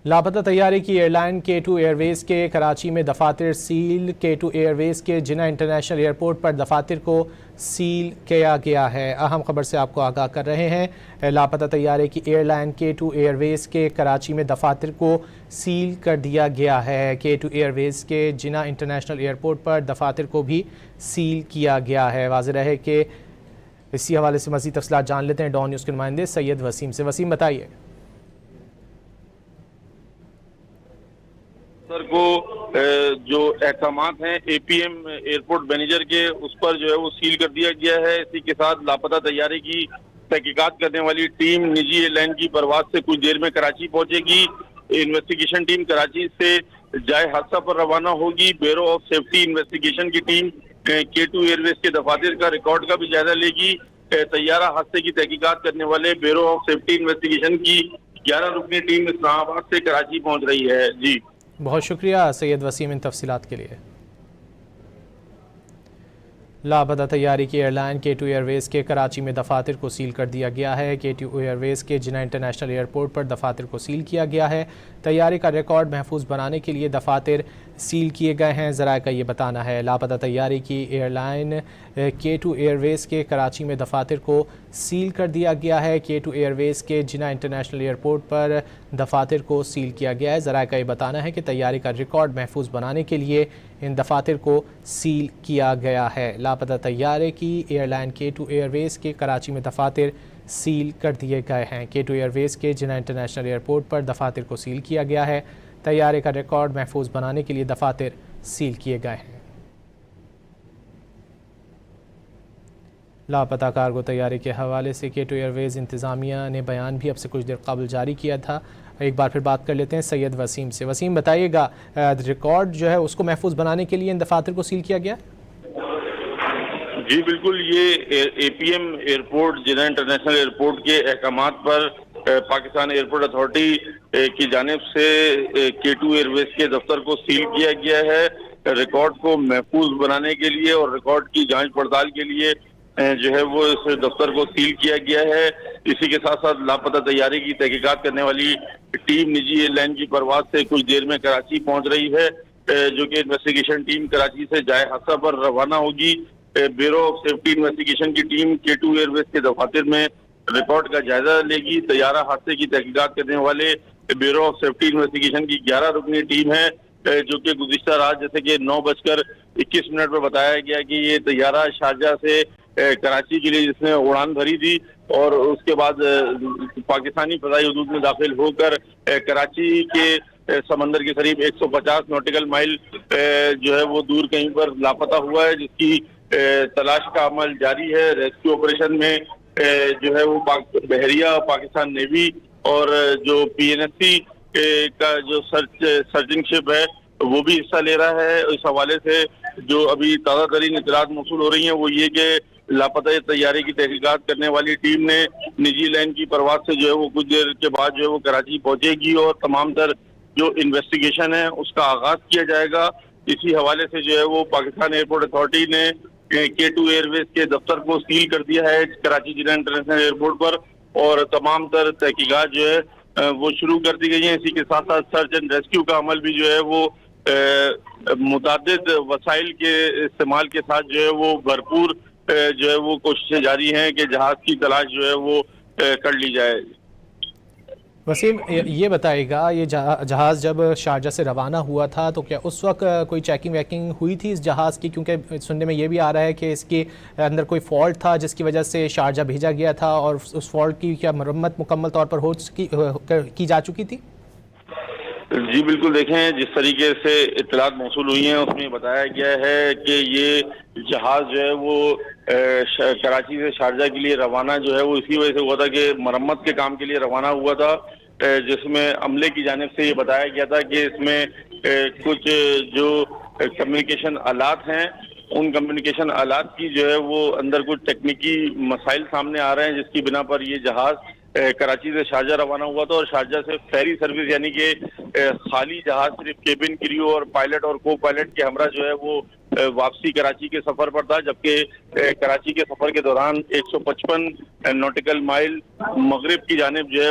لاپتہ طیارے کی ایئر لائن K2 ایئر ویز کے کراچی میں دفاتر سیل K2 ایئر ویز کے جناح انٹرنیشنل ایئرپورٹ پر دفاتر کو سیل کیا گیا ہے۔ اہم خبر سے آپ کو آگاہ کر رہے ہیں۔ لاپتہ طیارے کی ایئر لائن K2 ایئر ویز کے کراچی میں دفاتر کو سیل کر دیا گیا ہے۔ K2 ایئر ویز کے جناح انٹرنیشنل ایئرپورٹ پر دفاتر کو بھی سیل کیا گیا ہے۔ واضح رہے کہ اسی حوالے سے مزید تفصیلات جان لیتے ہیں ڈان نیوز کے نمائندے سید وسیم سے۔ وسیم بتائیے۔ سر کو جو احکامات ہیں اے پی ایم ایئرپورٹ مینیجر کے اس پر جو ہے وہ سیل کر دیا گیا ہے۔ اسی کے ساتھ لاپتہ طیارے کی تحقیقات کرنے والی ٹیم نجی ایئر لائن کی پرواز سے کچھ دیر میں کراچی پہنچے گی۔ انویسٹیگیشن ٹیم کراچی سے جائے حادثہ پر روانہ ہوگی۔ بیورو آف سیفٹی انویسٹیگیشن کی ٹیم K2 ایئر ویز کے دفاتر کا ریکارڈ کا بھی جائزہ لے گی۔ طیارہ حادثے کی تحقیقات کرنے والے بیورو آف سیفٹی انویسٹیگیشن کی 11 رکنی ٹیم اسلام آباد سے کراچی پہنچ رہی ہے۔ جی بہت شکریہ سید وسیم ان تفصیلات کے لیے۔ لاپتہ طیارے کی ایئر لائن K2 ایئر ویز کے کراچی میں دفاتر کو سیل کر دیا گیا ہے۔ K2 ایئر ویز کے جناح انٹرنیشنل ایئرپورٹ پر دفاتر کو سیل کیا گیا ہے۔ طیارے کا ریکارڈ محفوظ بنانے کے لیے دفاتر سیل کیے گئے ہیں، ذرائع کا یہ بتانا ہے۔ لاپتہ طیارے کی ایئر لائن K2 ایئر ویز کے کراچی میں دفاتر کو سیل کر دیا گیا ہے۔ K2 ایئر ویز کے جناح انٹرنیشنل ایئرپورٹ پر دفاتر کو سیل کیا گیا ہے، ذرائع کا یہ بتانا ہے کہ طیارے کا ریکارڈ محفوظ بنانے کے لیے ان دفاتر کو سیل کیا گیا ہے۔ لاپتہ طیارے کی ایئر لائن K2 ایئر ویز کے کراچی میں دفاتر سیل کر دیے گئے ہیں۔ K2 ایئر ویز کے جناح انٹرنیشنل ایئرپورٹ پر دفاتر کو سیل کیا گیا ہے۔ طیارے کا ریکارڈ محفوظ بنانے کے لیے دفاتر سیل کیے گئے ہیں۔ لاپتہ کارگو طیارے کے حوالے سے K2 ایئر ویز انتظامیہ نے بیان بھی اب سے کچھ دیر قبل جاری کیا تھا۔ ایک بار پھر بات کر لیتے ہیں سید وسیم سے۔ وسیم بتائیے گا، ریکارڈ جو ہے اس کو محفوظ بنانے کے لیے ان دفاتر کو سیل کیا گیا؟ جی بالکل، یہ اے پی ایم ایئرپورٹ جناح انٹرنیشنل ایئرپورٹ کے احکامات پر پاکستان ایئرپورٹ اتھارٹی کی جانب سے K2 ایئر ویز کے دفتر کو سیل کیا گیا ہے۔ ریکارڈ کو محفوظ بنانے کے لیے اور ریکارڈ کی جانچ پڑتال کے لیے جو ہے وہ اس دفتر کو سیل کیا گیا ہے۔ اسی کے ساتھ ساتھ لاپتہ طیارے کی تحقیقات کرنے والی ٹیم نجی ایئر لائن کی پرواز سے کچھ دیر میں کراچی پہنچ رہی ہے، جو کہ انویسٹیگیشن ٹیم کراچی سے جائے حادثہ پر روانہ ہوگی۔ بیورو آف سیفٹی انویسٹیگیشن کی ٹیم K2 ایئر ویز کے دفاتر میں ریکارڈ کا جائزہ لے گی۔ طیارہ حادثے کی تحقیقات کرنے والے بیورو آف سیفٹی انویسٹیگیشن کی 11 رکنی ٹیم ہے، جو کہ گزشتہ رات جیسے کہ 9:21 پر بتایا گیا کہ یہ طیارہ شارجہ سے کراچی کے لیے جس نے اڑان بھری تھی اور اس کے بعد پاکستانی فضائی حدود میں داخل ہو کر کراچی کے سمندر کے قریب 150 نوٹیکل مائل جو ہے وہ دور کہیں پر لاپتہ ہوا ہے، جس کی تلاش کا عمل جاری ہے۔ ریسکیو آپریشن میں جو ہے وہ بحریہ پاکستان نیوی اور جو PNSC کا جو سرچنگ شپ ہے وہ بھی حصہ لے رہا ہے۔ اس حوالے سے جو ابھی تازہ ترین اطلاعات موصول ہو رہی ہیں وہ یہ کہ لاپتہ طیارے کی تحقیقات کرنے والی ٹیم نے نجی لائن کی پرواز سے جو ہے وہ کچھ دیر کے بعد جو ہے وہ کراچی پہنچے گی اور تمام تر جو انویسٹیگیشن ہے اس کا آغاز کیا جائے گا۔ اسی حوالے سے جو ہے وہ پاکستان ایئرپورٹ اتھارٹی نے K2 ایئر ویز کے دفتر کو سیل کر دیا ہے کراچی جناح انٹرنیشنل ایئرپورٹ پر، اور تمام تر تحقیقات جو ہے وہ شروع کر دی گئی ہیں۔ اسی کے ساتھ ساتھ سرچ اینڈ ریسکیو کا عمل بھی جو ہے وہ متعدد وسائل کے استعمال کے ساتھ جو ہے وہ بھرپور جو ہے وہ کوششیں جاری ہیں کہ جہاز کی تلاش جو ہے وہ کر لی جائے۔ وسیم یہ بتائے گا، یہ جہاز جب شارجہ سے روانہ ہوا تھا تو کیا اس وقت کوئی چیکنگ ویکنگ ہوئی تھی اس جہاز کی؟ کیونکہ سننے میں یہ بھی آ رہا ہے کہ اس کے اندر کوئی فالٹ تھا جس کی وجہ سے شارجہ بھیجا گیا تھا، اور اس فالٹ کی کیا مرمت مکمل طور پر کی جا چکی تھی؟ جی بالکل، دیکھیں جس طریقے سے اطلاعات موصول ہوئی ہیں اس میں بتایا گیا ہے کہ یہ جہاز جو ہے وہ کراچی سے شارجہ کے لیے روانہ جو ہے وہ اسی وجہ سے ہوا تھا کہ مرمت کے کام کے لیے روانہ ہوا تھا، جس میں عملے کی جانب سے یہ بتایا گیا تھا کہ اس میں کچھ جو کمیونیکیشن آلات ہیں ان کمیونیکیشن آلات کی جو ہے وہ اندر کچھ تکنیکی مسائل سامنے آ رہے ہیں، جس کی بنا پر یہ جہاز کراچی سے شارجہ روانہ ہوا تھا، اور شارجہ سے فیری سروس یعنی کہ خالی جہاز صرف کیبن کریو اور پائلٹ اور کو پائلٹ کے ہمراہ جو ہے وہ واپسی کراچی کے سفر پر تھا، جبکہ کراچی کے سفر کے دوران 155 نوٹیکل مائل مغرب کی جانب جو ہے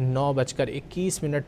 9:21